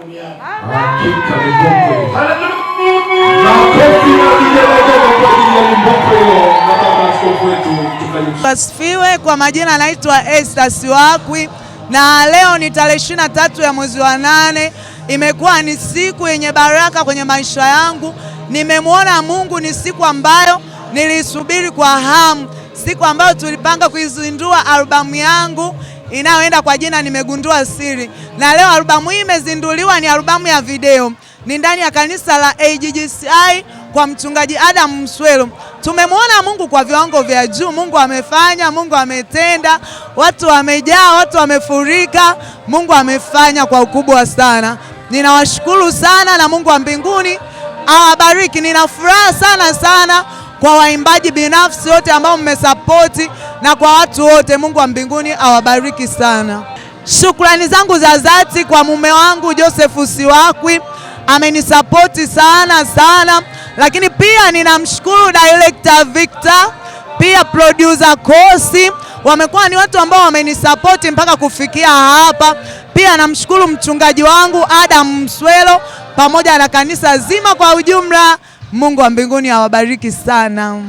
duniani. Hakika ni Mungu. Haleluya. Makofi na vigelegele kwa ajili ya Mungu hilo na baba askofu wetu tukalimu. Asifiwe. Kwa majina naitwa Esther Siwakwi na leo ni tarehe 23 ya mwezi wa 8. Imekuwa ni siku yenye baraka kwenye maisha yangu. Nimemwona Mungu, ni siku ambayo nilisubiri kwa hamu, siku ambayo tulipanga kuizindua albamu yangu inayoenda kwa jina Nimegundua Siri. Na leo albamu hii imezinduliwa, ni albamu ya video. Ni ndani ya kanisa la AGGCI kwa mchungaji Adam Mswelo. Tumemwona Mungu kwa viwango vya juu. Mungu amefanya, Mungu ametenda, watu wamejaa, watu wamefurika. Mungu amefanya kwa ukubwa sana. Ninawashukuru sana na Mungu wa mbinguni awabariki. Nina furaha sana kwa waimbaji binafsi wote ambao mmesapoti na kwa watu wote. Mungu wa mbinguni awabariki sana. Shukrani zangu za dhati kwa mume wangu Joseph Siwakwi, amenisapoti sana, lakini pia ninamshukuru director Victor, pia producer Kosi, wamekuwa ni watu ambao wamenisapoti mpaka kufikia hapa. Pia namshukuru mchungaji wangu Adam Mswelo pamoja na kanisa zima kwa ujumla. Mungu wa mbinguni awabariki sana.